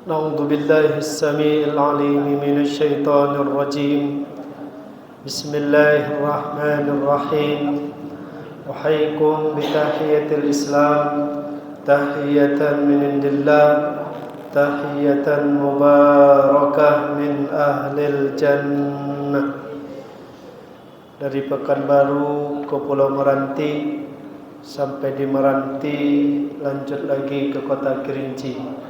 أعوذ بالله السميع العليم من الشيطان الرجيم بسم الله الرحمن الرحيم أحييكم بتحية الإسلام تحية من عند الله تحية مباركة من أهل الجنة. Dari Pekanbaru ke Pulau Meranti, sampai di Meranti lanjut lagi ke kota Kerinci.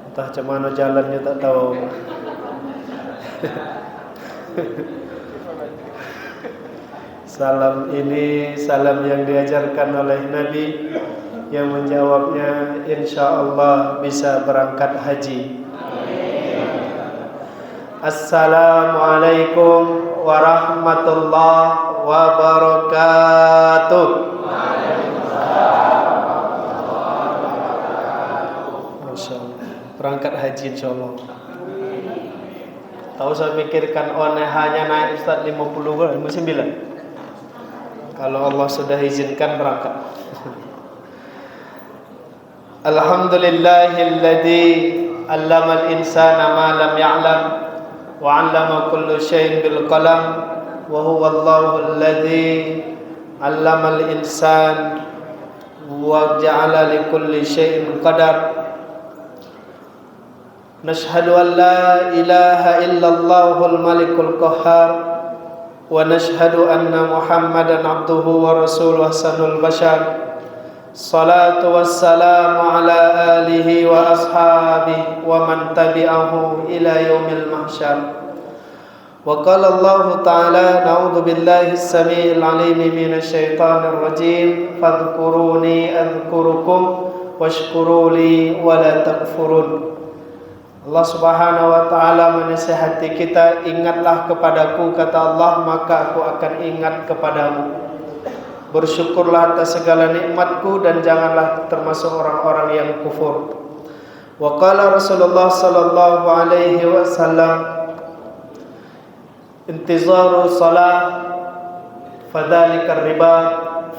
Entah macam mana jalannya tak tahu. Salam ini salam yang diajarkan oleh Nabi, yang menjawabnya insyaAllah bisa berangkat haji. Assalamualaikum warahmatullahi wabarakatuh. Masya Allah. Berangkat haji insyaAllah. Tahu saya mikirkan hanya naik Ustaz 59. Kalau Allah sudah izinkan berangkat. Alhamdulillahilladzi 'allamal insana ma lam ya'lam wa 'allama kullu syai'in bil qalam wa huwallahu alladzi 'allamal insana wa ja'ala likulli syai'in qadar. Nashhadu an la ilaha illallahul malikul qahhar wa nashhadu anna Muhammadan abduhu wa rasuluhu ahsanul bashar. Salatu wassalamu ala alihi wa ashabihi wa man tabi'ahu ila yaumil mahsyar. Wa qala Allah ta'ala na'udzu billahi as-sami'il 'alim minasy syaithanir rajim fadhkuruni adhkurukum washkuru li wa la takfurun. Allah Subhanahu wa ta'ala menasihati kita, ingatlah kepadaku kata Allah, maka aku akan ingat kepadamu. Bersyukurlah atas segala nikmatku dan janganlah termasuk orang-orang yang kufur. Wa qala Rasulullah sallallahu alaihi wasallam, intizaru salat fadhalika riba,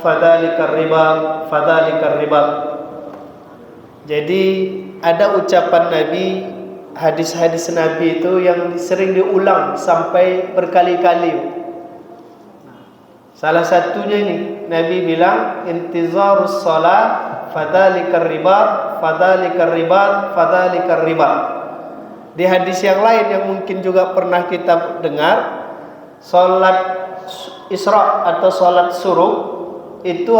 fadhalika riba, fadhalika riba. Jadi ada ucapan Nabi, hadis-hadis Nabi itu yang sering diulang sampai berkali-kali. Salah satunya ini Nabi bilang intizarus shalah fadzalikar riba, fadzalikar riba, fadzalikar riba. Di hadis yang lain yang mungkin juga pernah kita dengar, salat Isra atau salat suruh itu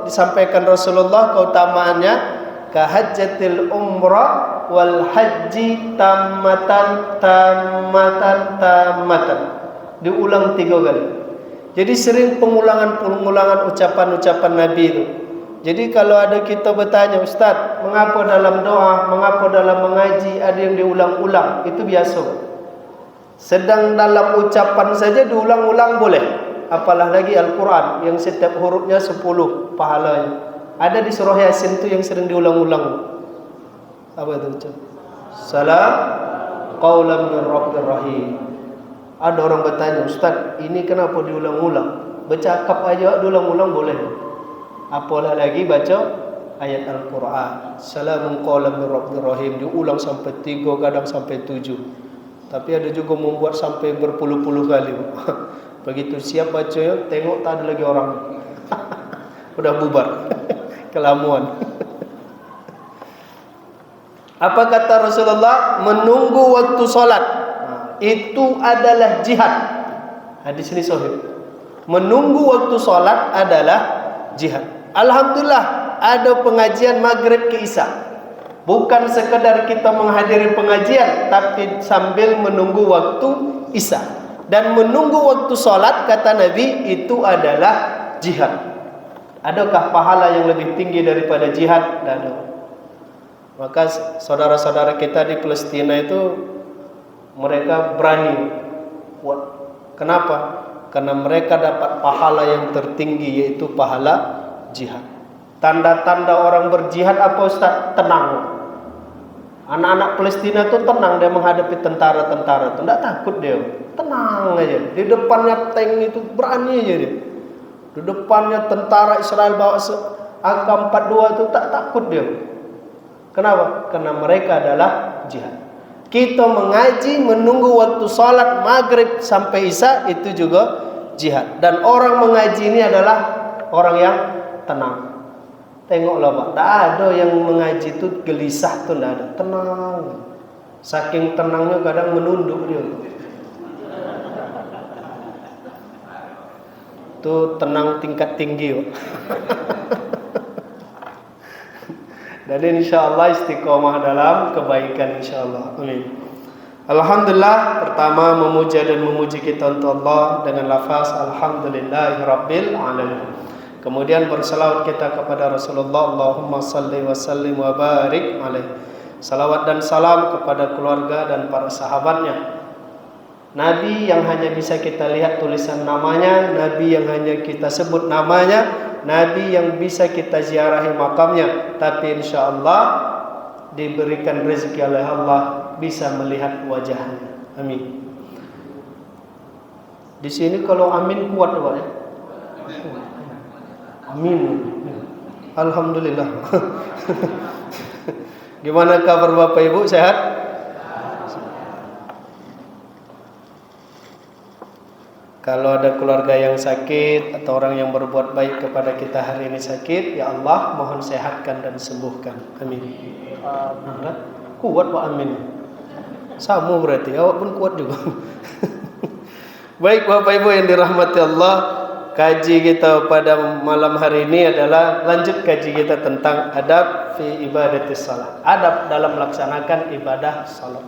disampaikan Rasulullah keutamaannya kahajjatil umrah wal haji tammatan tammatan tammatan. Diulang 3 kali. Jadi sering pengulangan ucapan-ucapan Nabi itu. Jadi kalau ada kita bertanya, Ustaz, mengapa dalam doa, mengapa dalam mengaji ada yang diulang-ulang? Itu biasa. Sedang dalam ucapan saja diulang-ulang boleh. Apalah lagi Al-Quran yang setiap hurufnya 10 pahalanya. Ada di surah Yasin itu yang sering diulang-ulang. Apa itu ucapan? Salam qaulan min rabbir rahim. Ada orang bertanya, Ustaz, ini kenapa diulang-ulang? Bercakap aja diulang-ulang boleh. Apalah lagi baca ayat Al-Quran. Salamun qaulan min rabbir rahim, diulang sampai 3, kadang sampai 7. Tapi ada juga membuat sampai berpuluh-puluh kali. Begitu siap bacanya, tengok tak ada lagi orang. Udah bubar. Kelamuan. Apa kata Rasulullah? Menunggu waktu salat itu adalah jihad. Hadis ini sahih. Menunggu waktu salat adalah jihad. Alhamdulillah ada pengajian maghrib ke isya. Bukan sekedar kita menghadiri pengajian, tapi sambil menunggu waktu isya. Dan menunggu waktu salat kata Nabi itu adalah jihad. Adakah pahala yang lebih tinggi daripada jihad? Tidak ada. Maka saudara-saudara kita di Palestina itu mereka berani. Kenapa? Karena mereka dapat pahala yang tertinggi, yaitu pahala jihad. Tanda-tanda orang berjihad apa Ustaz? Tenang. Anak-anak Palestina itu tenang dia menghadapi tentara-tentara itu. Tidak takut dia. Tenang aja. Di depannya tank itu berani aja dia. Di depannya tentara Israel bawa AK-42 itu tak takut dia. Kenapa? Karena mereka adalah jihad. Kita mengaji menunggu waktu salat maghrib sampai isya itu juga jihad. Dan orang mengaji ini adalah orang yang tenang. Tengoklah Pak, tak ada yang mengaji itu gelisah tuh, tidak ada, tenang. Saking tenangnya kadang menunduk dia. Itu tenang tingkat tinggi. Dan insya Allah istiqomah dalam kebaikan insya Allah. Amin. Alhamdulillah, pertama memuja dan memuji kita untuk Allah dengan lafaz Alhamdulillahirabbil alamin. Kemudian bersalawat kita kepada Rasulullah, Allahumma salli wa sallim wa barik alaihi. Salawat dan salam kepada keluarga dan para sahabatnya. Nabi yang hanya bisa kita lihat tulisan namanya, Nabi yang hanya kita sebut namanya, Nabi yang bisa kita ziarahi makamnya, tapi insya Allah diberikan rezeki oleh Allah bisa melihat wajahnya. Amin. Di sini kalau amin kuat Pak ya. Amin. Alhamdulillah. Gimana kabar Bapak Ibu, sehat? Kalau ada keluarga yang sakit atau orang yang berbuat baik kepada kita hari ini sakit, ya Allah mohon sehatkan dan sembuhkan. Amin. Kuat Pak, amin. Sama berarti, awak pun kuat juga. Baik Bapak Ibu yang dirahmati Allah, kaji kita pada malam hari ini adalah lanjut kaji kita tentang adab fi ibadatis salat. Adab dalam melaksanakan ibadah salat.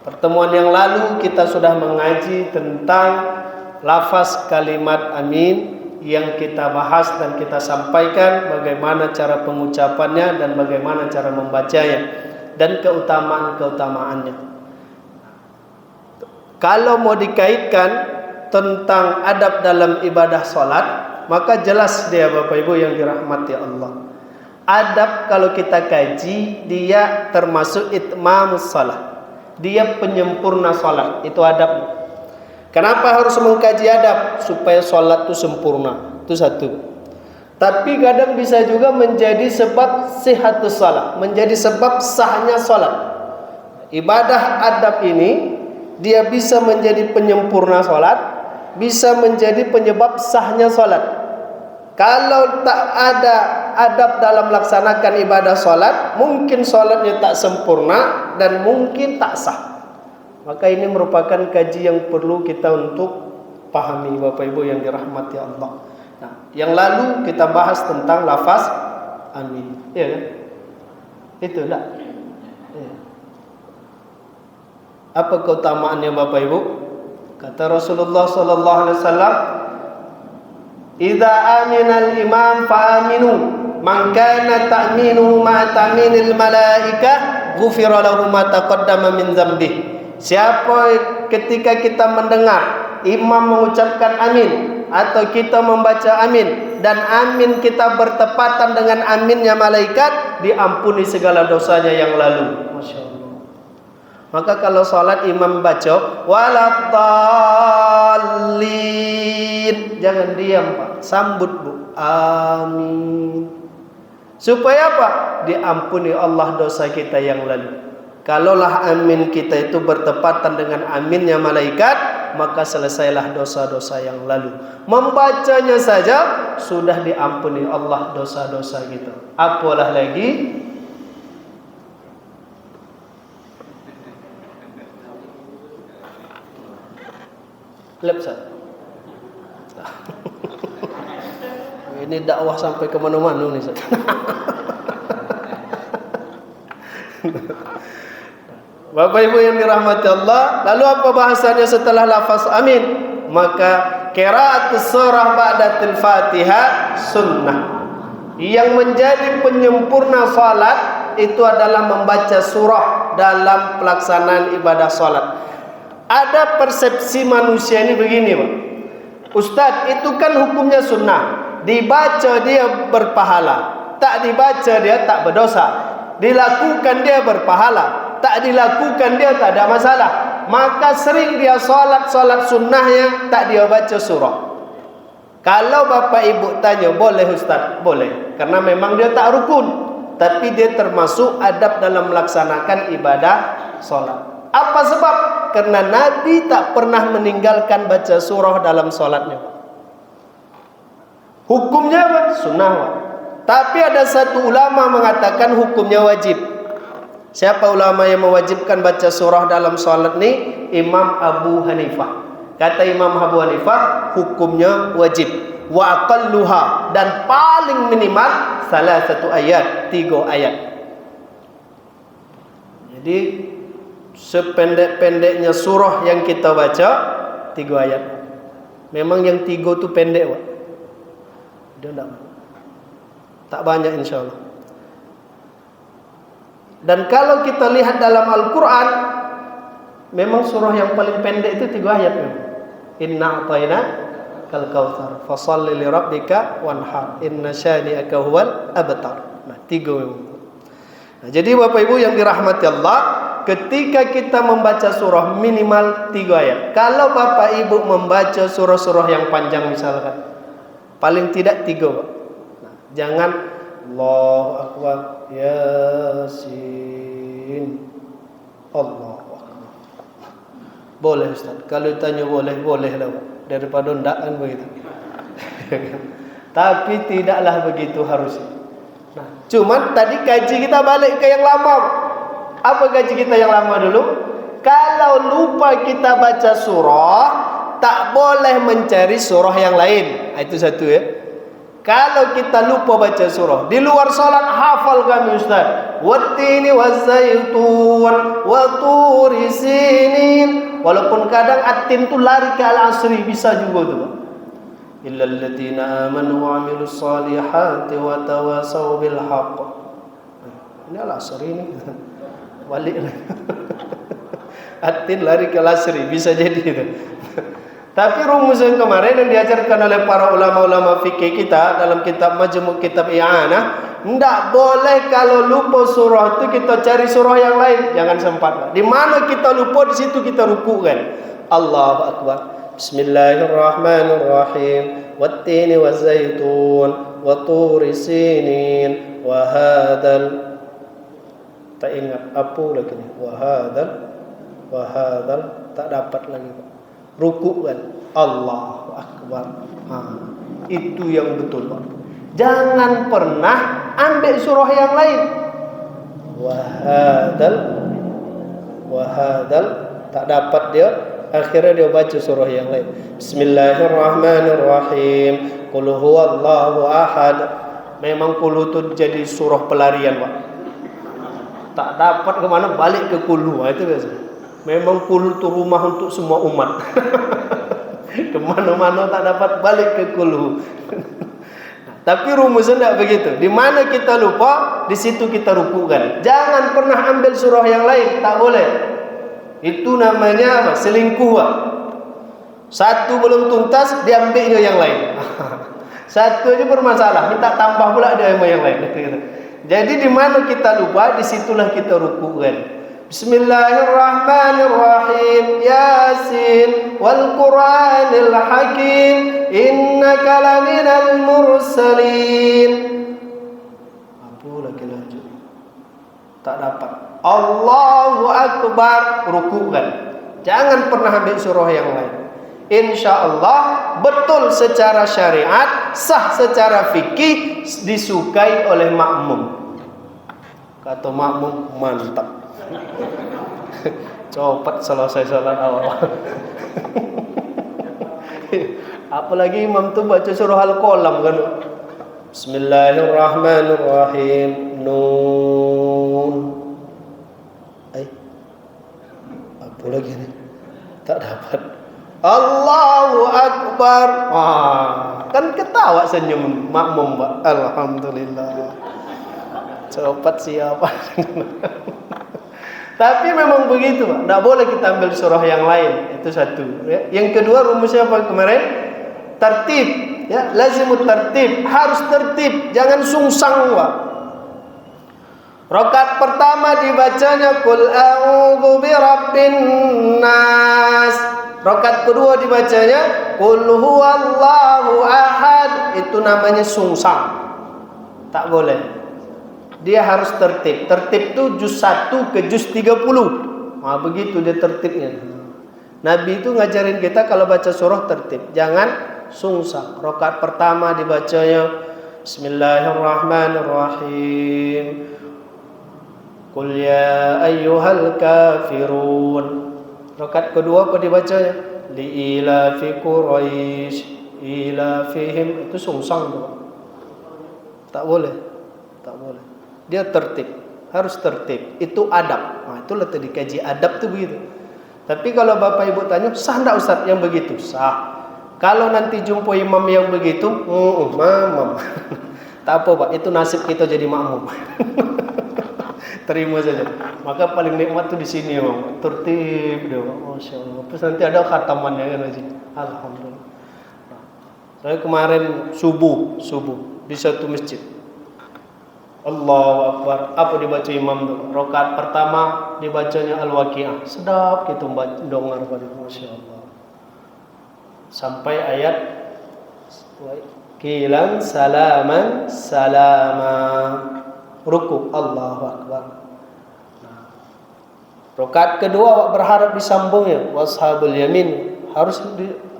Pertemuan yang lalu kita sudah mengaji tentang lafaz kalimat amin yang kita bahas dan kita sampaikan bagaimana cara pengucapannya dan bagaimana cara membacanya dan keutamaan-keutamaannya. Kalau mau dikaitkan tentang adab dalam ibadah salat, maka jelas dia Bapak Ibu yang dirahmati Allah. Adab kalau kita kaji, dia termasuk itmamus salat. Dia penyempurna salat, itu adab. Kenapa harus mengkaji adab? Supaya salat itu sempurna. Itu satu. Tapi kadang bisa juga menjadi sebab sihatus salat, menjadi sebab sahnya salat. Ibadah adab ini dia bisa menjadi penyempurna salat, bisa menjadi penyebab sahnya salat. Kalau tak ada adab dalam melaksanakan ibadah salat, mungkin salatnya tak sempurna dan mungkin tak sah. Maka ini merupakan kaji yang perlu kita untuk pahami Bapak Ibu yang dirahmati Allah. Nah, yang lalu kita bahas tentang lafaz amin. Iya kan? Itu enggak? Ya. Apa keutamaannya Bapak Ibu? Kata Rasulullah sallallahu alaihi wasallam, "Idza aminal imam fa aminu, man kana ta'minuhu ma ta'minil malaikah, ghufira lahu ma taqaddama min dzambih." Siapa ketika kita mendengar imam mengucapkan amin atau kita membaca amin dan amin kita bertepatan dengan aminnya malaikat, diampuni segala dosanya yang lalu. Masya Allah. Maka kalau salat imam baca waladdallin, jangan diam Pak, sambut Bu, amin. Supaya apa? Diampuni Allah dosa kita yang lalu. Kalaulah amin kita itu bertepatan dengan aminnya malaikat, maka selesailah dosa-dosa yang lalu. Membacanya saja sudah diampuni Allah dosa-dosa kita. Apalah lagi Lepsat. Ini dakwah sampai ke mana-mana nih. Bapak Ibu yang dirahmati Allah, lalu apa bahasanya setelah lafaz amin? Maka qiraatus surah ba'datil Fatihah sunnah. Yang menjadi penyempurna salat itu adalah membaca surah dalam pelaksanaan ibadah salat. Ada persepsi manusia ini begini Pak, Ustadz itu kan hukumnya sunnah, dibaca dia berpahala, tak dibaca dia tak berdosa, dilakukan dia berpahala, tak dilakukan dia tak ada masalah. Maka sering dia solat sunnahnya tak dia baca surah. Kalau Bapak Ibu tanya boleh Ustadz, boleh, karena memang dia tak rukun. tapi dia termasuk adab dalam melaksanakan ibadah solat. Apa sebab? Karena Nabi tak pernah meninggalkan baca surah dalam solatnya. Hukumnya apa? Sunnah. Tapi ada satu ulama mengatakan hukumnya wajib. Siapa ulama yang mewajibkan baca surah dalam solat ni? Imam Abu Hanifah. Kata Imam Abu Hanifah, hukumnya wajib. Wa aqalluha, dan paling minimal salah satu ayat, 3 ayat. Jadi sependek-pendeknya surah yang kita baca 3 ayat. Memang yang 3 tu pendek, Pak. Dia tak banyak insyaallah. Dan kalau kita lihat dalam Al-Quran, memang surah yang paling pendek itu 3 ayat. Inna a'tayna kal kautsar fashalli li rabbika wanhar inna syani'aka huwal abtar. Nah, 3 memang. Nah, jadi Bapak Ibu yang dirahmati Allah, ketika kita membaca surah minimal 3 ayat. Kalau Bapak Ibu membaca surah-surah yang panjang misalkan, paling tidak 3, Pak. Nah, jangan Allahu Akbar Yasin Allahu Akbar. Boleh Ustaz. Kalau tanya boleh, boleh lah, Pak. Daripada ndak kan begitu. Tapi tidaklah begitu harusnya. Nah, cuman tadi kaji kita balik ke yang lama. Apa kaji kita yang lama dulu? Kalau lupa kita baca surah, tak boleh mencari surah yang lain. Itu satu ya. Kalau kita lupa baca surah di luar salat, hafal kami Ustaz. Wattini wazzaitun wa turi sinin. Walaupun kadang atin tu lari ke al-asri, bisa juga tu. Illal ladzina amanu wa 'amilus solihati wa tawasaw bil haqq. Ini al-asri ni. Balik. Atin lari ke al-asri, bisa jadi itu. Tapi rumus yang kemarin yang diajarkan oleh para ulama-ulama fikih kita dalam kitab Majmu' Kitab I'anah, tidak boleh kalau lupa surah itu kita cari surah yang lain. Jangan sempat. Di mana kita lupa, di situ kita rukukan. Allahu Akbar. Bismillahirrahmanirrahim. Wattini wazzaitun wa turi sinin wa hadal. Tak ingat apa lagi ni. Wa hadal tak dapat lagi. Ruku kan, Allahu Akbar. Itu yang betul, Pak. Jangan pernah ambil surah yang lain. Wahadal tak dapat dia, akhirnya dia baca surah yang lain. Bismillahirrahmanirrahim. Qul huwallahu ahad. Memang qul itu jadi surah pelarian, Pak. Tak dapat ke mana, balik ke qul. Itu biasa. Memang qul itu rumah untuk semua umat. Kemana-mana tak dapat, balik ke qul. Tapi rumusnya tidak begitu. Di mana kita lupa, di situ kita rukukan. Jangan pernah ambil surah yang lain, tak boleh. Itu namanya apa? Selingkuh, Pak. Satu belum tuntas, diambilnya yang lain. Satu aja bermasalah, minta tambah pula dia yang lain. Jadi di mana kita lupa, disitulah kita rukukan. Bismillahirrahmanirrahim. Yasin wal Qur'anil Hakim. Innaka laminal mursalin. Apa lagi? Tak dapat. Allahu Akbar, rukukan. Jangan pernah ambil surah yang lain. InsyaAllah betul secara syariat, sah secara fikih, disukai oleh makmum. Kata makmum, mantap. Cepat selesai salat awal. Apalagi imam tu baca surah Al-Qalam kan. Bismillahirrahmanirrahim. Nun. Apa lagi ni? Tak dapat. Allahu Akbar. Kan ketawa senyum makmum, Pak. Alhamdulillah. Cepat siapa? Tapi memang begitu, Pak. Tak boleh kita ambil surah yang lain. Itu satu. Ya. Yang kedua, rumusnya apa kemarin? Tertib. Ya, lazimut tertib. Harus tertib. Jangan sungsang, Pak. Rakaat pertama dibacanya Qul a'udzu birabbin nas. Rakaat kedua dibacanya Qul huwallahu ahad. Itu namanya sungsang. Tak boleh. dia harus tertib. Tertib itu juz 1 ke juz 30. Nah, begitu dia tertibnya. Nabi itu ngajarin kita kalau baca surah tertib, jangan sungsang. Rakaat pertama dibacanya Bismillahirrahmanirrahim. Qul ya ayyuhal kafirun. Rakaat kedua apa dibacanya? Li ilafi Quraisy ilafihim. Itu sungsang tuh. Tak boleh. Tak boleh. Dia tertib, harus tertib. Itu adab. Nah, itulah tadi kaji adab tuh begitu. Tapi kalau Bapak Ibu tanya, sah enggak Ustaz yang begitu? Sah. Kalau nanti jumpa imam yang begitu, mamam. Tak apa Pak, itu nasib kita jadi makmum. Terima saja. Maka paling nikmat tuh di sini, Bang. Tertib dia, Masya Allah. Terus nanti ada khatamannya kan Haji. Alhamdulillah. Nah, saya kemarin subuh di satu masjid. Allahu Akbar. Apa dibaca imam tu? Rakaat pertama dibacanya Al-Waqiah. Sedap kita dengar pada Masya Allah. Sampai ayat Kilan salaman salama. Ruku. Allahu Akbar. Rakaat kedua awak berharap disambungnya. Washabul yamin. Harus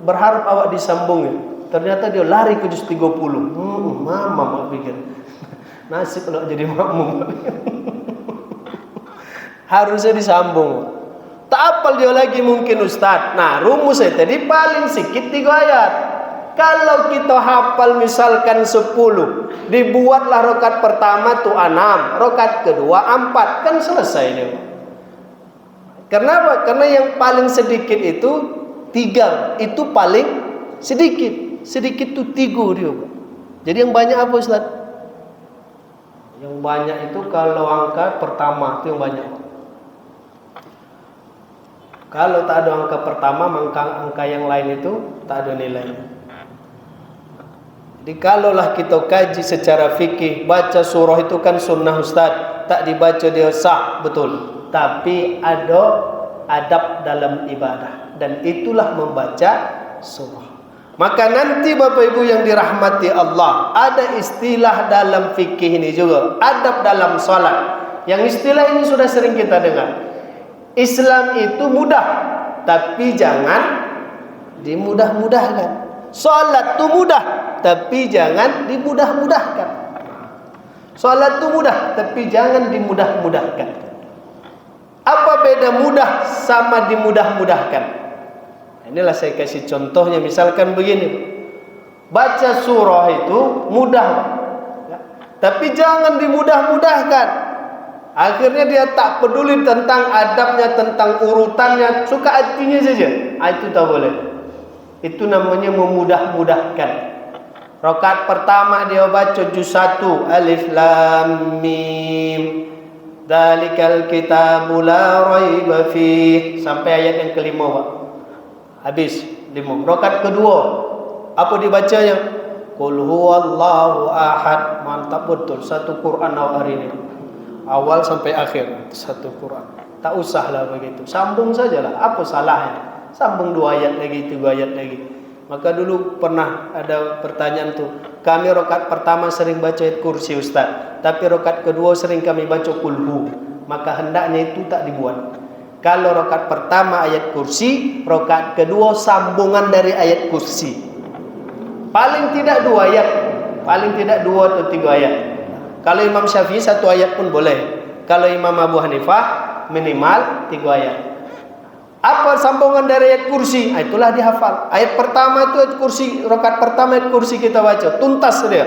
berharap awak disambungnya. Ternyata dia lari ke juz 30. Mama pikir. Nasib kalau jadi makmum. Harusnya disambung. Tak apal dia lagi mungkin Ustaz. Nah, rumusnya tadi paling sedikit 3 ayat. Kalau kita hafal misalkan 10, dibuatlah rakaat pertama tu 6, rakaat kedua 4, kan selesai dia. Kenapa? Karena yang paling sedikit itu 3, itu paling sedikit. Sedikit tu 3 dia. Jadi yang banyak apa Ustaz? Yang banyak itu kalau angka pertama itu yang banyak. Kalau tak ada angka pertama, maka angka yang lain itu tak ada nilainya. Jadi kalaulah kita kaji secara fikih, baca surah itu kan sunnah Ustaz, tak dibaca dia sah, betul. Tapi ada adab dalam ibadah, dan itulah membaca surah. Maka nanti Bapak Ibu yang dirahmati Allah, ada istilah dalam fikih ini juga, adab dalam salat. Yang istilah ini sudah sering kita dengar. Islam itu mudah, tapi jangan dimudah-mudahkan. Salat itu mudah, tapi jangan dimudah-mudahkan. Salat itu mudah, tapi jangan dimudah-mudahkan. Apa beda mudah sama dimudah-mudahkan? Inilah saya kasih contohnya. Misalkan begini, baca surah itu mudah, ya, tapi jangan dimudah-mudahkan. Akhirnya dia tak peduli tentang adabnya, tentang urutannya, suka artinya saja. Itu tak boleh. Itu namanya memudah-mudahkan. Rakaat pertama dia baca juz 1, Alif Lam Mim, Dzalikal kitabu la raiba fih, sampai ayat yang kelima, Pak. Habis 5. Rakaat kedua apa dibacanya? Qul huwallahu ahad. Mantap betul, satu Quran awal hari ini. Awal sampai akhir satu Quran. Tak usahlah begitu. Sambung sajalah. Apa salahnya? Sambung 2 ayat lagi, 3 ayat lagi. Maka dulu pernah ada pertanyaan tuh. Kami rakaat pertama sering baca ayat kursi Ustaz, tapi rakaat kedua sering kami baca kulhu. Maka hendaknya itu tak dibuat. Kalau rakaat pertama ayat kursi, rakaat kedua sambungan dari ayat kursi. Paling tidak 2 ayat, paling tidak 2 atau 3 ayat. Kalau Imam Syafi'i 1 ayat pun boleh. Kalau Imam Abu Hanifah minimal 3 ayat. Apa sambungan dari ayat kursi? Itulah dihafal. Ayat pertama itu ayat kursi, rakaat pertama ayat kursi kita baca, tuntas dia.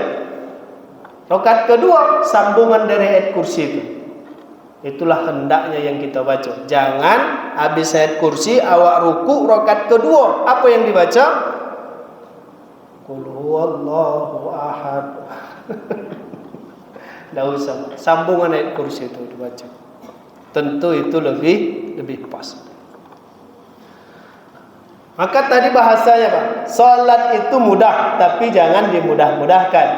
Rakaat kedua sambungan dari ayat kursi itu. Itulah hendaknya yang kita baca. Jangan habis ayat kursi awak ruku, rakaat kedua apa yang dibaca? Qul huwallahu ahad. Tidak usah. Sambungan ayat kursi itu dibaca. Tentu itu lebih pas. Maka tadi bahasanya, Pak, salat itu mudah, tapi jangan dimudah-mudahkan.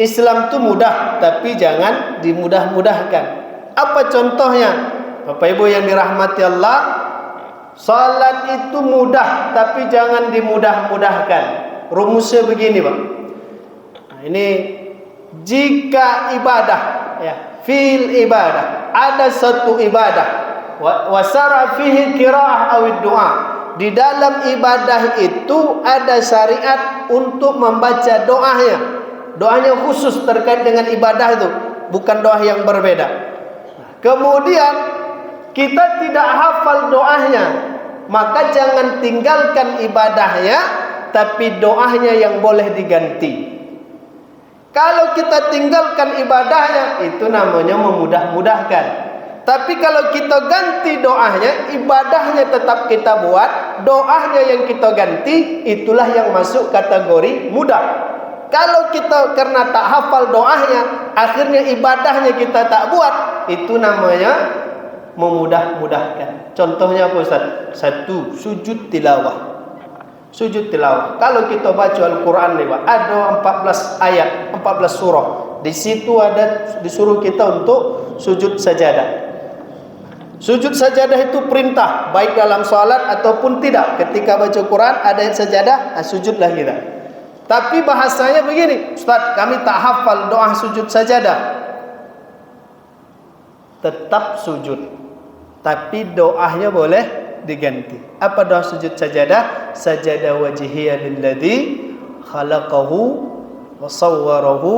Islam itu mudah, tapi jangan dimudah-mudahkan. Apa contohnya? Bapak Ibu yang dirahmati Allah, salat itu mudah, tapi jangan dimudah-mudahkan. Rumusnya begini, Pak. Nah, ini jika ibadah ya, fil ibadah, ada satu ibadah, wa syara fihi qiraah aw du'a. Di dalam ibadah itu ada syariat untuk membaca doanya. Doanya khusus terkait dengan ibadah itu, bukan doa yang berbeda. Kemudian kita tidak hafal doanya, maka jangan tinggalkan ibadahnya, tapi doanya yang boleh diganti. Kalau kita tinggalkan ibadahnya, itu namanya memudah-mudahkan. Tapi kalau kita ganti doanya, ibadahnya tetap kita buat, doanya yang kita ganti, itulah yang masuk kategori mudah. Kalau kita karena tak hafal doanya, akhirnya ibadahnya kita tak buat, itu namanya memudah-mudahkan. Contohnya apa Ustaz? Satu, sujud tilawah. Sujud tilawah. Kalau kita baca Al-Quran nih, Pak, ada 14 ayat, 14 surah. Di situ ada disuruh kita untuk sujud sajadah. Sujud sajadah itu perintah, baik dalam salat ataupun tidak. Ketika baca Quran ada ayat sajadah, sujudlah kita. Tapi bahasanya begini, Ustaz, kami tak hafal doa sujud sajadah. Tetap sujud, tapi doanya boleh diganti. Apa doa sujud sajadah? Sajada wajhiya lilladzi khalaqahu wa sawwarahu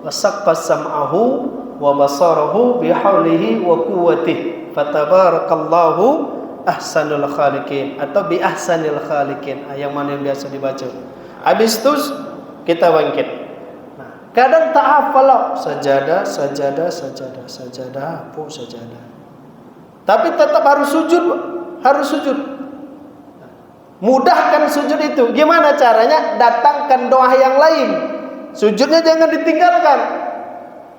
wa saqqa sam'ahu wa basarahu bihaulihi wa quwwatihi fatabarakallahu ahsanul khaliqin, atau bi ahsanil khaliqin. Yang mana yang biasa dibaca. Habis itu kita bangkit. Nah, kadang tak hafal sajadah, sajadah, sajadah, sajadah, apa sajadah. Tapi tetap harus sujud, harus sujud. Mudahkan sujud itu. Gimana caranya? Datangkan doa yang lain. Sujudnya jangan ditinggalkan.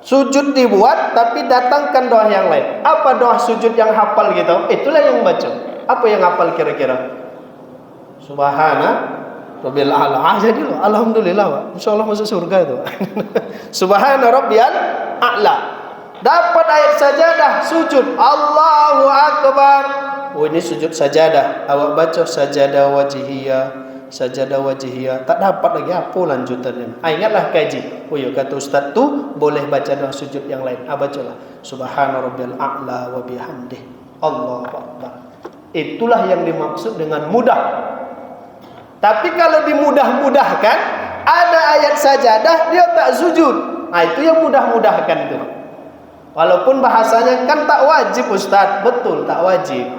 Sujud dibuat, tapi datangkan doa yang lain. Apa doa sujud yang hafal gitu? Itulah yang baca. Apa yang hafal kira-kira? Subhana Rabbil a'la. Jadi loh, alhamdulillah, Pak. Insyaallah masuk surga itu. Subhana Rabbiyal a'la. Dapat ayat sajadah, sujud. Allahu akbar. Oh, ini sujud sajadah. Awak baca sajadah wajhiyah, sajadah wajhiyah. Tak dapat lagi apa lanjutannya. Ingatlah kaji. Oh ya, kata ustaz tu boleh baca doa sujud yang lain. Bacalah Subhana Rabbiyal a'la wa bihamdihi. Allahu akbar. Itulah yang dimaksud dengan mudah. Tapi kalau dimudah-mudahkan, ada ayat sajadah dia tak sujud. Nah, itu yang mudah-mudahkan itu. Walaupun bahasanya kan tak wajib Ustaz, betul tak wajib.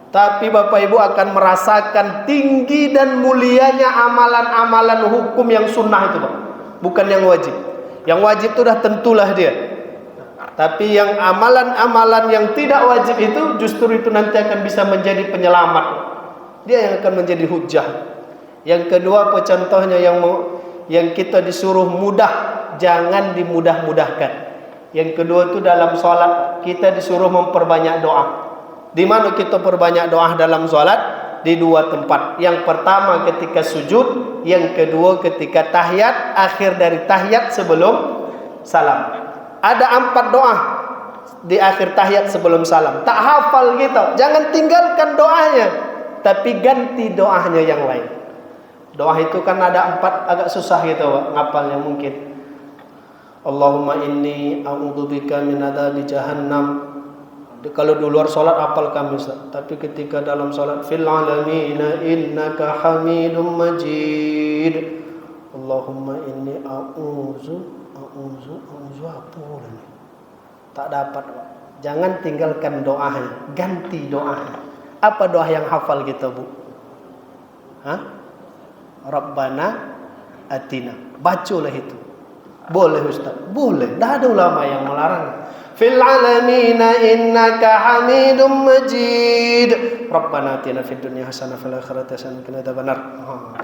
Tapi Bapak Ibu akan merasakan tinggi dan mulianya amalan-amalan hukum yang sunnah itu, Pak. Bukan yang wajib. Yang wajib itu dah tentulah dia. Tapi yang amalan-amalan yang tidak wajib itu justru itu nanti akan bisa menjadi penyelamat. Dia yang akan menjadi hujjah. Yang kedua apa contohnya yang kita disuruh mudah, jangan dimudah-mudahkan. Yang kedua itu dalam sholat kita disuruh memperbanyak doa. Di mana kita perbanyak doa dalam sholat? Di dua tempat. Yang pertama ketika sujud, yang kedua ketika tahiyat, akhir dari tahiyat sebelum salam. Ada 4 doa di akhir tahiyat sebelum salam. Tak hafal kita, jangan tinggalkan doanya, tapi ganti doanya yang lain. Doa itu kan ada 4, agak susah gitu, Pak, ngapalnya mungkin. Allahumma inni a'udzubika min adzabi jahannam. Kalau di luar salat hafal kami, Ustaz. Tapi ketika dalam salat, fil alamina innaka hamidum majid. Allahumma inni a'udzu apa ini? Tak dapat, Pak. Jangan tinggalkan doanya, ganti doanya. Apa doa yang hafal kita, Bu? Rabbana atina. Bacalah itu. Boleh Ustaz? Boleh. Dah ada ulama yang melarang. Fil alamina innaka hamidum majid. Rabbana atina fid dunya hasanah fil akhirati hasanah wa qina adzabannar.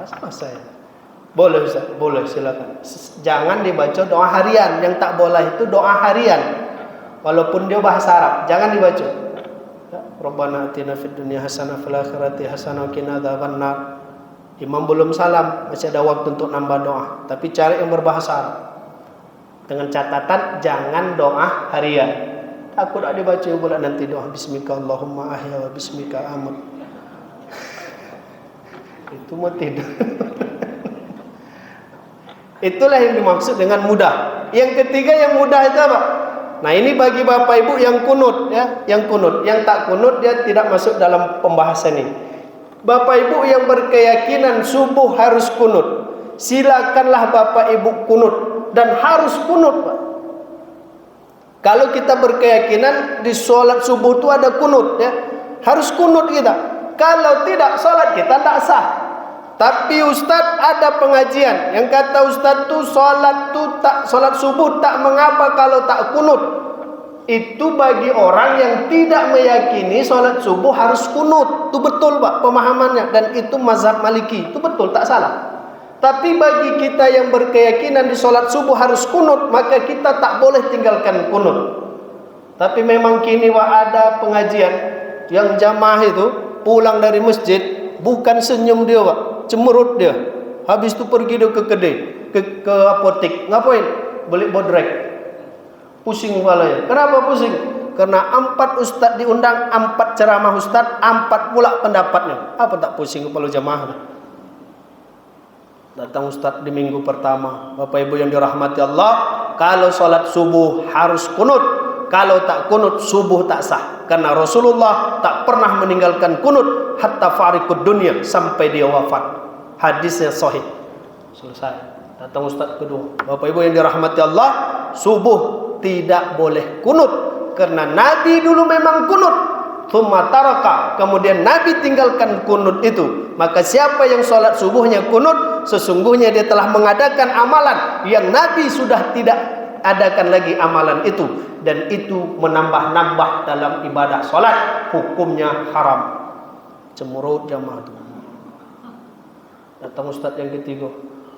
Selesai. Boleh Ustaz? Boleh, silakan. Jangan dibaca doa harian. Yang tak boleh itu doa harian. Walaupun dia bahasa Arab, jangan dibaca. Rabbana atina fid dunya hasanah fil akhirati hasanah wa qina adzabannar. Imam belum salam, masih ada waktu untuk nambah doa. Tapi cari yang berbahasa Arab. Dengan catatan jangan doa harian. Aku tak dibaca pula nanti doa bismika Allahumma ahya wa bismika amut. Itu mau tidur. Itulah yang dimaksud dengan mudah. Yang ketiga yang mudah itu apa? Nah, ini bagi Bapak Ibu yang kunut ya, yang kunut. Yang tak kunut dia tidak masuk dalam pembahasan ini. Bapak Ibu yang berkeyakinan subuh harus kunut, silakanlah Bapak Ibu kunut, dan harus kunut, Pak. Kalau kita berkeyakinan di sholat subuh itu ada kunut ya, harus kunut kita. Kalau tidak, sholat kita tak sah. Tapi Ustadz ada pengajian yang kata Ustadz tuh sholat subuh tak mengapa kalau tak kunut. Itu bagi orang yang tidak meyakini sholat subuh harus kunut. Itu betul Pak pemahamannya, dan itu mazhab Maliki, itu betul, tak salah. Tapi bagi kita yang berkeyakinan di sholat subuh harus kunut, maka kita tak boleh tinggalkan kunut. Tapi memang kini ada pengajian yang jamaah itu pulang dari masjid, bukan senyum dia Pak, cemerut dia. Habis itu pergi dia ke kedai, ke apotek. Ngapain? Beli bodrek. Pusing kepalanya. Kenapa pusing? Karena 4 ustadz diundang, 4 ceramah ustadz, 4 pula pendapatnya. Apa tak pusing kepala jamaah? Datang ustadz di minggu pertama. Bapak Ibu yang dirahmati Allah, kalau sholat subuh harus kunut. Kalau tak kunut, subuh tak sah. Karena Rasulullah tak pernah meninggalkan kunut hatta fariqud dunya, sampai dia wafat. Hadisnya sahih. Selesai. Datang ustadz kedua. Bapak Ibu yang dirahmati Allah, subuh tidak boleh kunut, karena Nabi dulu memang kunut, thumma taraka, kemudian Nabi tinggalkan kunut itu. Maka siapa yang sholat subuhnya kunut, sesungguhnya dia telah mengadakan amalan yang Nabi sudah tidak adakan lagi amalan itu, dan itu menambah-nambah dalam ibadah sholat, hukumnya haram. Cemurut jamaah itu. Datang ustadz yang ketiga.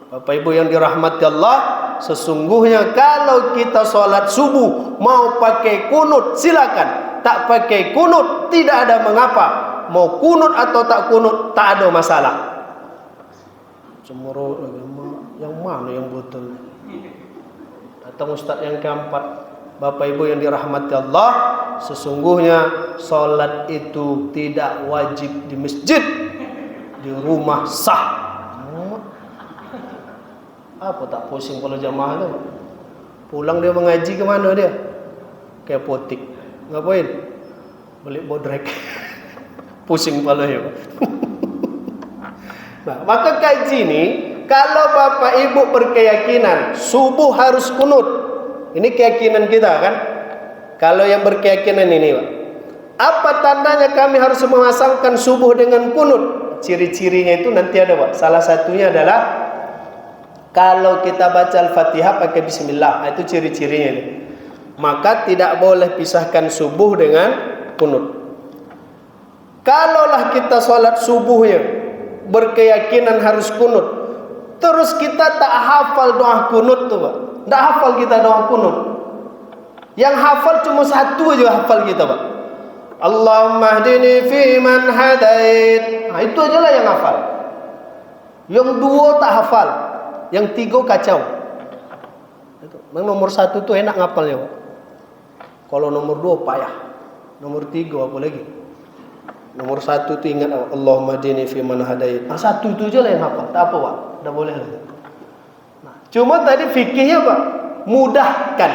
Bapak Ibu yang dirahmati Allah, sesungguhnya kalau kita sholat subuh mau pakai kunut silakan, tak pakai kunut tidak ada mengapa. Mau kunut atau tak kunut tak ada masalah. Cemurut yang mana yang betul? Datang ustadz yang keempat. Bapak Ibu yang dirahmati Allah, sesungguhnya sholat itu tidak wajib di masjid, di rumah sah. Apa tak pusing kalau jamaah tu? Pulang dia mengaji ke mana dia? Ke apotek. Ngapain? Beli bodrek. Pusing kepalanya. Nah, maka kaji ini, kalau Bapak Ibu berkeyakinan subuh harus kunut. Ini keyakinan kita kan? Kalau yang berkeyakinan ini, Pak. Apa tandanya kami harus memasangkan subuh dengan kunut? Ciri-cirinya itu nanti ada, Pak. Salah satunya adalah kalau kita baca Al-Fatihah pakai bismillah, itu ciri-cirinya ini. Maka tidak boleh pisahkan subuh dengan kunut. Kalaulah kita sholat subuhnya berkeyakinan harus kunut, terus kita tak hafal doa kunut tuh Pak. Tak hafal kita doa kunut. Yang hafal cuma satu aja hafal kita Pak. Allahumma hdini fi man hadait. Nah, itu aja lah yang hafal. Yang 2 tak hafal. Yang 3 kacau. Memang nomor 1 tuh enak ngapalnya Pak. Kalau nomor 2 payah. Nomor 3 apa lagi? Nomor 1 tuh ingat Allahumma hdini fi man hadait. Nah, 1 itu aja lah yang hafal. Tak apa Pak. Dah boleh lah. Nah, cuma tadi fikihnya Pak, mudahkan.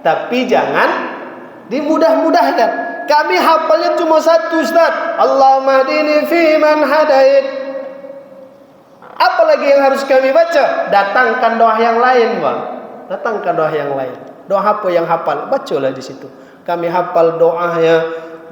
Tapi jangan dimudah-mudahkan. Kami hafalnya cuma 1 Ustaz. Allahumma hdini fi man hadait. Apalagi yang harus kami baca? Datangkan doa yang lain, Pak. Datangkan doa yang lain. Doa apa yang hafal? Bacalah di situ. Kami hafal doanya,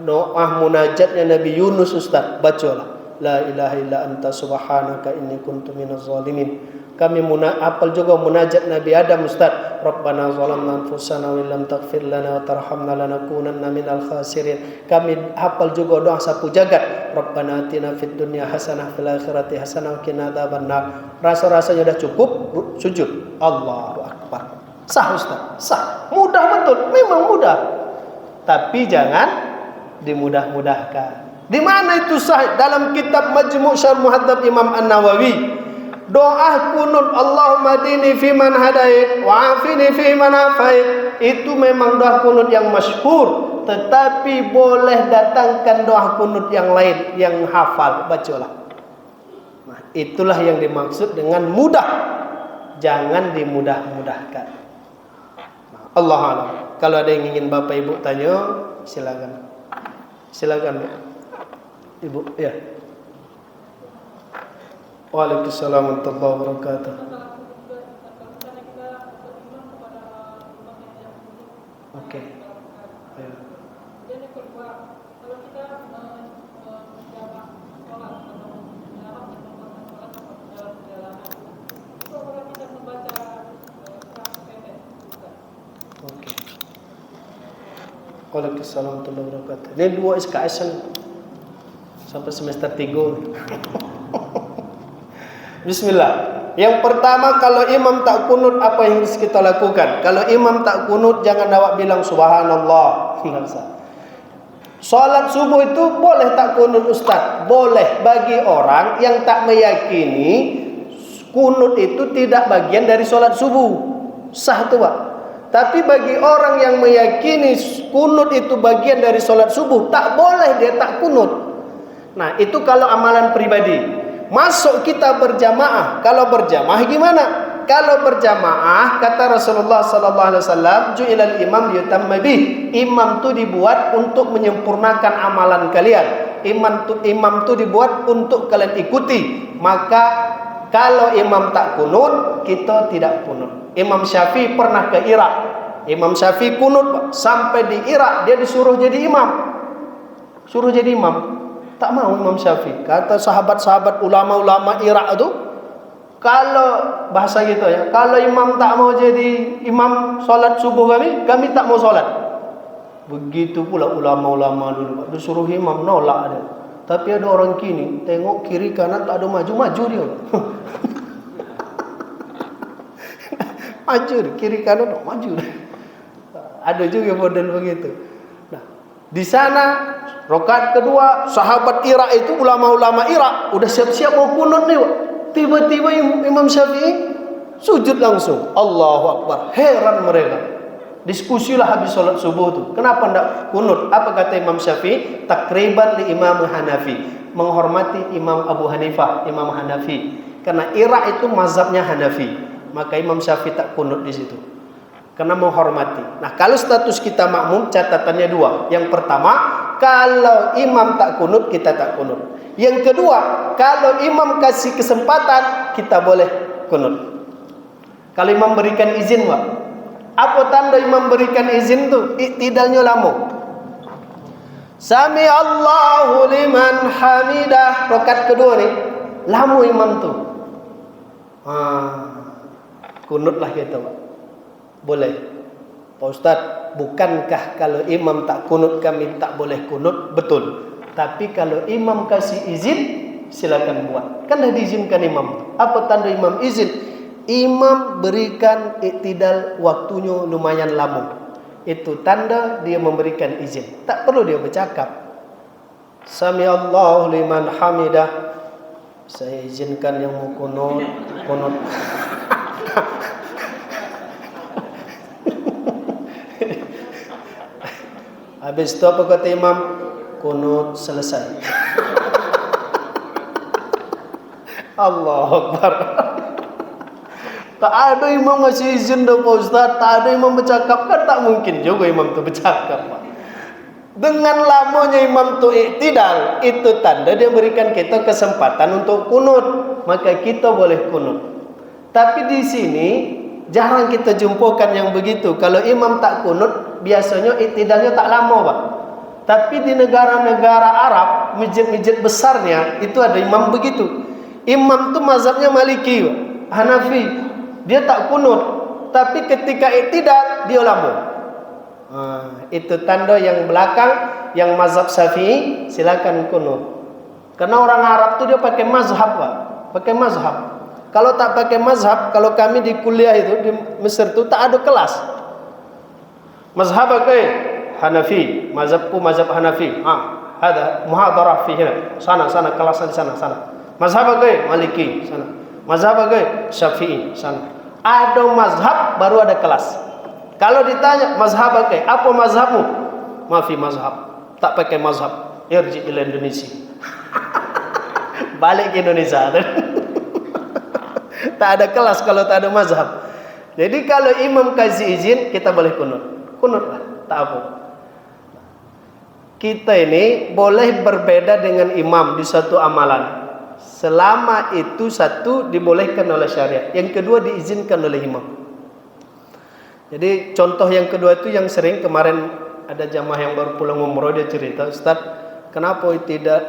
doa munajatnya Nabi Yunus Ustaz. Bacalah. La ilaha illa anta subhanaka inni kuntu minaz zalimin. Kami hafal juga munajat Nabi Adam Ustaz. Rabbana zalamna anfusana wa illam taghfir lana wa tarhamna lanakunanna minal khasirin. Kami hafal juga doa sapu jagat. Rabbana atina fid dunya hasanah fil akhirati hasanah wa qina adzabannar. Rasa-rasanya sudah cukup, sujud. Allahu akbar. Sah Ustaz, sah. Mudah betul, memang mudah. Tapi jangan dimudah-mudahkan. Di mana itu sah? Dalam kitab Majmu' Syarh Muhadzab Imam An-Nawawi. Doa kunut Allahumma hdini fi man hadait wa afini fi man afait, itu memang doa kunut yang masyhur, tetapi boleh datangkan doa kunut yang lain yang hafal, bacalah. Nah, itulah yang dimaksud dengan mudah. Jangan dimudah-mudahkan. Nah, Allah alam. Kalau ada yang ingin Bapak Ibu tanya, silakan. Silakan, Ibu. Ya. Waalaikumsalam warahmatullahi wabarakatuh. Oke. Ya. Oke. Waalaikumsalam warahmatullahi wabarakatuh. Ini 2 SKS sampai semester 3. Bismillah. Yang pertama, kalau imam tak kunut, apa yang harus kita lakukan? Kalau imam tak kunut, jangan awak bilang subhanallah. Salat subuh itu boleh tak kunut, Ustaz? Boleh, bagi orang yang tak meyakini kunut itu tidak bagian dari salat subuh. Sah tu, Pak. Tapi bagi orang yang meyakini kunut itu bagian dari salat subuh, tak boleh dia tak kunut. Nah, itu kalau amalan pribadi. Masuk kita berjamaah. Kalau berjamaah gimana? Kalau berjamaah, kata Rasulullah sallallahu alaihi wasallam, ju'ilal imam liyutamma bih. Imam itu dibuat untuk menyempurnakan amalan kalian. Imam itu dibuat untuk kalian ikuti. Maka kalau imam tak kunut, kita tidak kunut. Imam Syafi'i pernah ke Irak. Imam Syafi'i kunut sampai di Irak, dia disuruh jadi imam. Suruh jadi imam. Tak mau Imam Syafi'i. Kata sahabat-sahabat ulama-ulama Irak itu, kalau bahasa gitu ya, kalau imam tak mau jadi imam solat subuh kami tak mau solat. Begitu pula ulama-ulama dulu, Pak. Disuruh imam nolak ada. Tapi ada orang kini tengok kiri kanan tak ada maju dia. Maju kiri kanan maju. Ada juga model begitu. Nah, di sana rakaat kedua, sahabat Irak itu, ulama-ulama Irak udah siap-siap mau kunut nih, Pak. Tiba-tiba Imam Syafi'i sujud langsung. Allahu Akbar. Heran mereka. Diskusilah habis sholat subuh itu. Kenapa tidak kunut? Apa kata Imam Syafi'i? Takriban li Imam Hanafi. Menghormati Imam Abu Hanifah, Imam Hanafi. Karena Irak itu mazhabnya Hanafi. Maka Imam Syafi'i tak kunut di situ. Karena menghormati. Nah, kalau status kita makmum, catatannya 2. Yang pertama, kalau imam tak kunut, kita tak kunut. Yang kedua, kalau imam kasih kesempatan, kita boleh kunut. Kalau imam berikan izin, Pak. Apa tanda imam berikan izin tuh? Iktidalnya lama. Sami Allahu liman hamidah. Rakaat kedua nih, lama imam tuh. Kunutlah kita, Pak. Boleh. Pak Ustaz, bukankah kalau imam tak kunut kami tak boleh kunut? Betul. Tapi kalau imam kasih izin, silakan buat. Kan dah diizinkan imam. Apa tanda imam izin? Imam berikan iktidal, waktunya lumayan lama. Itu tanda dia memberikan izin. Tak perlu dia bercakap. Sami Allahu liman hamidah. Saya izinkan yang mau kunut. Habis itu apa kata imam? Kunut selesai. Allahu Akbar. Tak ada imam ngasih izin dah, Pak Ustaz. Tak ada imam bercakap. Kan tak mungkin juga imam tu bercakap, Pak. Dengan lamanya imam tu iktidal, itu tanda dia berikan kita kesempatan untuk kunut. Maka kita boleh kunut. Tapi di sini jarang kita jumpakan yang begitu. Kalau imam tak kunut, biasanya iktidalnya tak lama, Pak. Tapi di negara-negara Arab, masjid-masjid besarnya itu ada imam begitu. Imam tu mazhabnya Maliki, Pak. Hanafi. Dia tak kunut, tapi ketika iktidal dia lama. Itu tanda yang belakang, yang mazhab Syafi'i silakan kunut. Karena orang Arab tu dia pakai mazhab, Pak. Pakai mazhab. Kalau tak pakai mazhab, kalau kami di kuliah itu di Mesir itu tak ada kelas. Mazhab apa? Hanafi. Mazhabku mazhab Hanafi. Ada muhadarah fi hina. Sana kelas di sana. Mazhab apa? Maliki. Sana. Mazhab apa? Syafi'i. Sana. Ada mazhab baru ada kelas. Kalau ditanya mazhab apa? Apa mazhabmu? Mafi mazhab. Tak pakai mazhab. Irji ila Indonesia. Balik ke Indonesia. Tak ada kelas kalau tak ada mazhab. Jadi kalau imam kasih izin, kita boleh kunut. kunutlah, tak apa. Kita ini boleh berbeda dengan imam di satu amalan. Selama itu satu dibolehkan oleh syariat, yang kedua diizinkan oleh imam. Jadi contoh yang kedua itu yang sering kemarin ada jamaah yang baru pulang umroh, dia cerita, Ustaz, kenapa tidak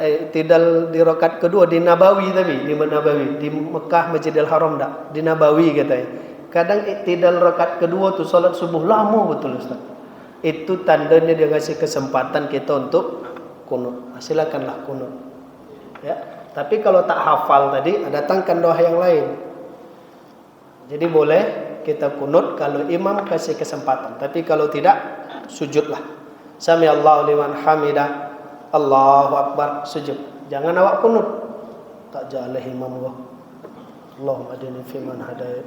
di rakaat kedua di Nabawi, tapi di Nabawi, di Mekah Masjidil Haram dak, di Nabawi katanya. Kadang tidak rakaat kedua tuh salat subuh lama betul Ustaz. Itu tandanya dia ngasih kesempatan kita untuk kunut. Silakanlah kunut. Ya. Tapi kalau tak hafal tadi, datangkan doa yang lain. Jadi boleh kita kunut kalau imam kasih kesempatan. Tapi kalau tidak, sujudlah. Sami Allahu liman hamidah, Allahu akbar, sujud. Jangan awak kunut. Tak jalah imam gua. Allahumma adini fi man hadayat.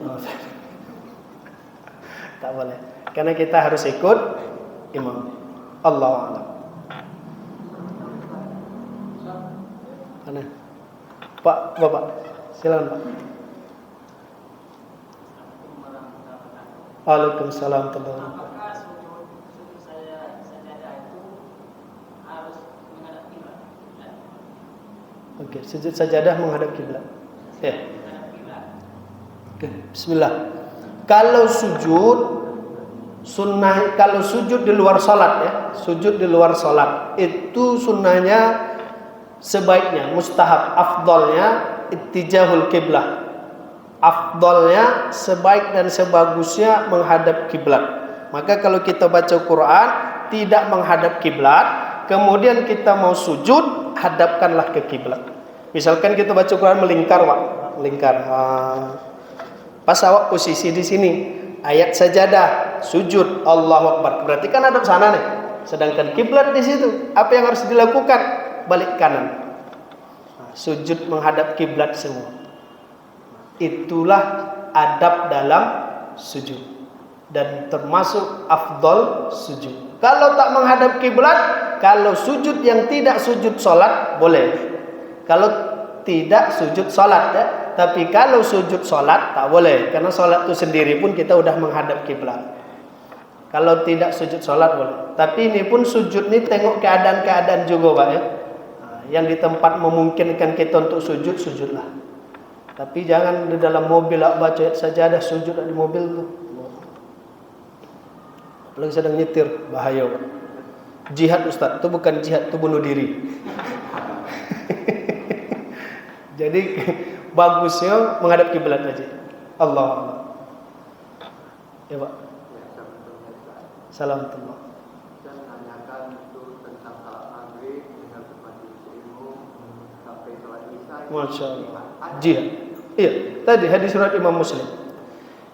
Tak boleh. Karena kita harus ikut imam. Allahu a'lam. Mana? Pak, Bapak, silakan Pak. Waalaikumsalam warahmatullahi wabarakatuh. Apakah sujud sajadah itu harus menghadap kiblat? Oke, sujud sajadah menghadap kiblat. Ya. Oke, bismillah. Kalau sujud sunnah, kalau sujud di luar salat ya, sujud di luar salat itu sunnahnya sebaiknya, mustahab, afdalnya ittijahul kiblah. Afdalnya, sebaik dan sebagusnya menghadap kiblat. Maka kalau kita baca Quran tidak menghadap kiblat, kemudian kita mau sujud, hadapkanlah ke kiblat. Misalkan kita baca Quran melingkar, Pak, melingkar. Pas awak posisi di sini, ayat sajadah, sujud, Allahu Akbar. Berarti kan hadap sana nih. Sedangkan kiblat di situ. Apa yang harus dilakukan? Balik kanan. Sujud menghadap kiblat semua. Itulah adab dalam sujud dan termasuk afdal sujud. Kalau tak menghadap kiblat, kalau sujud yang tidak sujud salat boleh. Kalau tidak sujud salat ya, tapi kalau sujud salat tak boleh, karena salat itu sendiri pun kita udah menghadap kiblat. Kalau tidak sujud salat boleh. Tapi ini pun sujud ini tengok keadaan-keadaan juga, Pak ya. Yang di tempat memungkinkan kita untuk sujud, sujudlah. Tapi jangan di dalam mobil baca ayat sajadah sujud di mobil tuh. Apalagi sedang nyetir, bahaya. Jihad Ustaz, itu bukan jihad, itu bunuh diri. Jadi bagusnya menghadap kiblat aja. Allah. Ya Pak. Salam Allah. Saya menanyakan itu tentang salat maghrib dengan majelis ilmu sampai salat isya. Masya Allah. Jihad. Iya, tadi hadis riwayat Imam Muslim.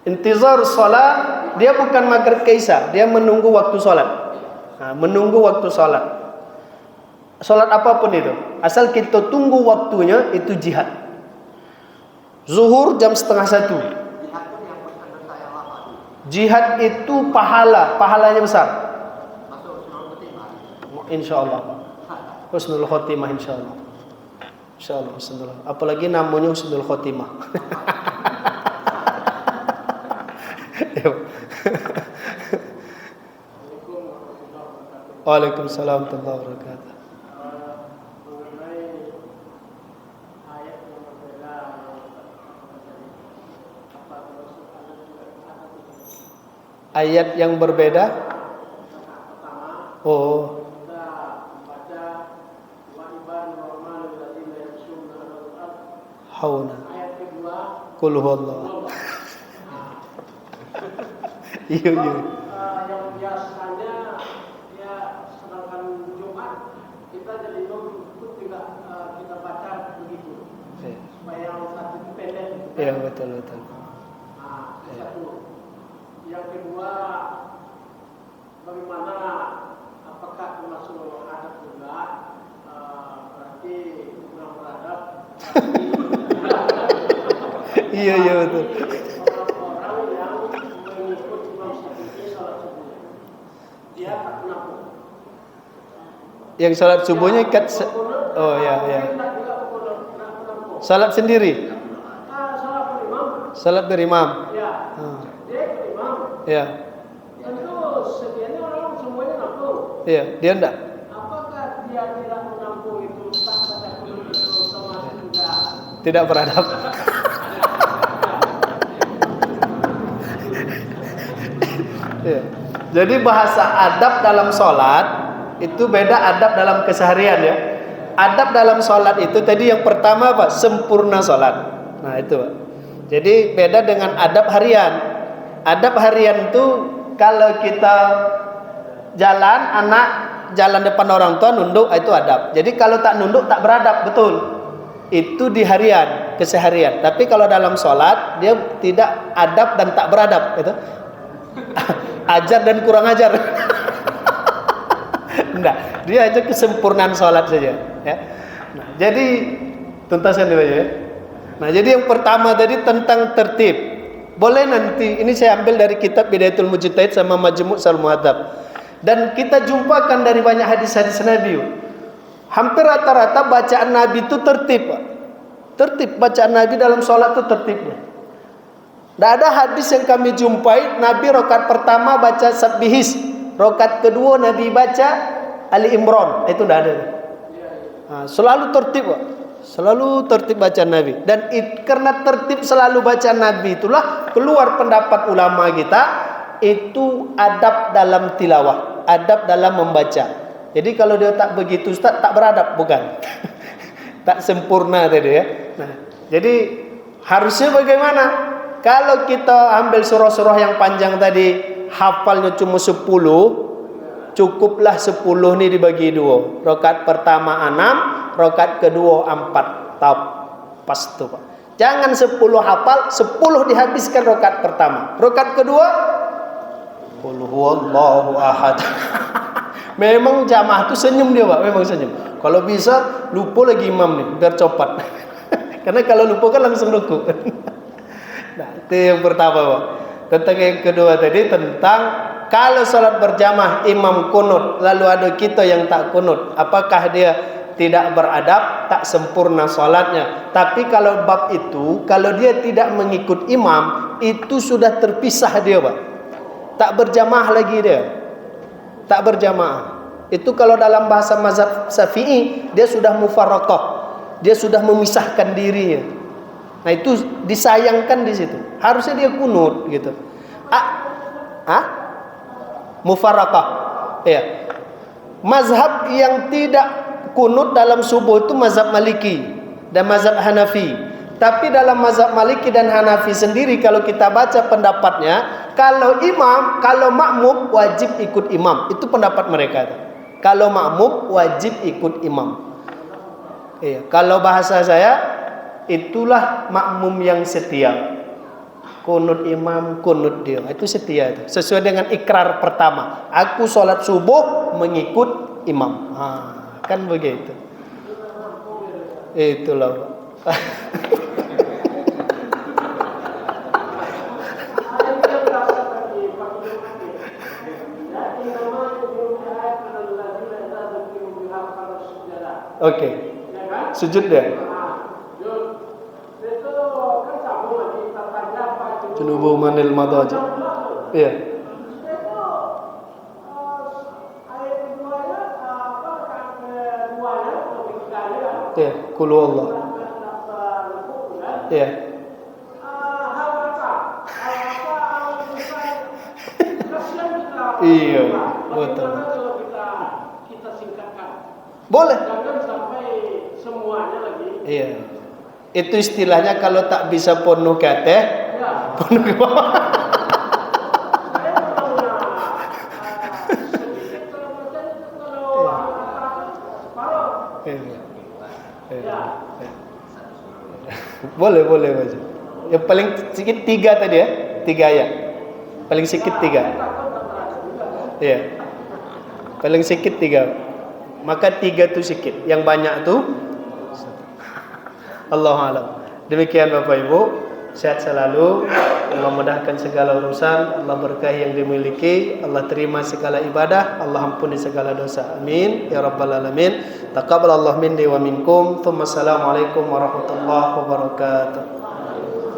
Intizar salat, dia bukan maghrib ke isya, dia menunggu waktu salat. Nah, menunggu waktu salat. Salat apapun itu, asal kita tunggu waktunya, itu jihad. Zuhur jam 12:30. Jihad pun yang besar-besar yang lama. Jihad itu pahalanya besar. Masuk Husnul Khotimah. Insyaallah. Husnul Khotimah insyaallah. Insyaallah Husnul. Apalagi namanya Husnul Khotimah. Waalaikumsalam warahmatullahi wabarakatuh. Ayat yang berbeda. Oh. Hauna. Qul huwallahu. Iya. Yang biasanya ya sedangkan Jumat kita jadi ikut juga kita baca begitu supaya yang satu itu pendek. Iya betul. Nah, satu. Yang kedua, bagaimana apakah termasuk adab juga? Berarti kurang beradab. Iya betul. Orang-orang yang mengikut Imam Syafi'i salat subuh, dia tak menabung. Yang salat subuhnya oh ya. Salat sendiri. Salat berimam. Salat berimam. Ya. Dia ikut imam. Ya. Tentu sedianya Iya, dia enggak. Apakah dia tidak mengampu itu tak baca kunut itu termasuk juga? Tidak beradab. Iya. Jadi bahasa adab dalam sholat itu beda adab dalam keseharian ya. Adab dalam sholat itu tadi yang pertama apa? Sempurna sholat. Nah itu Pak. Jadi beda dengan adab harian. Adab harian itu kalau kita jalan, anak jalan depan orang tua nunduk, itu adab. Jadi kalau tak nunduk tak beradab, betul. Itu di harian, keseharian. Tapi kalau dalam sholat dia tidak adab dan tak beradab, itu ajar dan kurang ajar. Enggak, dia aja kesempurnaan sholat saja. Ya. Nah, jadi tuntaskan dulu ya. Nah, jadi yang pertama tadi tentang tertib. Boleh nanti, ini saya ambil dari kitab Bidayatul Mujtahid sama Majmu' Sharh Muhadzab. Dan kita jumpakan dari banyak hadis-hadis Nabi. Hampir rata-rata bacaan Nabi itu tertib, Pak. Tertib bacaan Nabi dalam sholat itu tertibnya. Tidak ada hadis yang kami jumpai Nabi rakaat pertama baca Sabbihis, rakaat kedua Nabi baca Ali Imran. Itu tidak ada. Nah, selalu tertib, Pak. Selalu tertib bacaan Nabi. Dan karena tertib selalu bacaan Nabi itulah keluar pendapat ulama kita, itu adab dalam tilawah, adab dalam membaca. Jadi kalau dia tak begitu Ustaz, tak beradab, bukan. Tak sempurna tadi ya. Nah, jadi harusnya bagaimana? Kalau kita ambil surah-surah yang panjang tadi, hafalnya cuma 10, cukuplah 10 ini dibagi 2. Rakaat pertama 6, rakaat kedua 4. Tap, pas tuh Pak. Jangan 10 hafal, 10 dihabiskan rakaat pertama. Rakaat kedua, qul huwallahu ahad. Memang jamaah itu senyum dia Pak, memang senyum. Kalau bisa lupa lagi imam nih, biar cepat. Karena kalau lupa kan langsung ruku. Nah, itu yang pertama Pak. Tentang yang kedua tadi tentang kalau sholat berjamaah imam kunut, lalu ada kita yang tak kunut, apakah dia tidak beradab, tak sempurna sholatnya? Tapi kalau bab itu, kalau dia tidak mengikut imam, itu sudah terpisah dia Pak. Tak berjamaah lagi dia. Tak berjamaah. Itu kalau dalam bahasa mazhab Syafi'i, dia sudah mufarraqah. Dia sudah memisahkan dirinya. Nah, itu disayangkan di situ. Harusnya dia kunut gitu. Mufarraqah. Ya. Mazhab yang tidak kunut dalam subuh itu mazhab Maliki dan mazhab Hanafi. Tapi dalam mazhab Maliki dan Hanafi sendiri, kalau kita baca pendapatnya, kalau imam, kalau makmum wajib ikut imam. Itu pendapat mereka. Kalau makmum wajib ikut imam. Iya. Kalau bahasa saya, itulah makmum yang setia. Kunut imam, kunut dia. Itu setia itu. Sesuai dengan ikrar pertama. Aku sholat subuh mengikut imam. Kan begitu. Itulah. Oke. Sujud dia. Junubu manil madaji. Iya. Iya, qul Allah. Iya. Iya, betul. Kita singkatkan. Boleh. Jangan sampai semuanya lagi. Iya. Itu istilahnya kalau tak bisa penuh kate, penuh ke bawah. Boleh Mas. Yang paling sedikit 3 tadi ya, 3 ayat. Paling sedikit 3. Iya. Paling sedikit 3. Maka 3 itu sedikit. Yang banyak tuh Allahu a'lam. Demikian Bapak Ibu, sehat selalu, Allah mudahkan segala urusan, Allah berkahi yang dimiliki, Allah terima segala ibadah, Allah ampuni segala dosa. Amin ya rabbal alamin. Taqabbalallahu minni wa minkum. Assalamualaikum warahmatullahi wabarakatuh.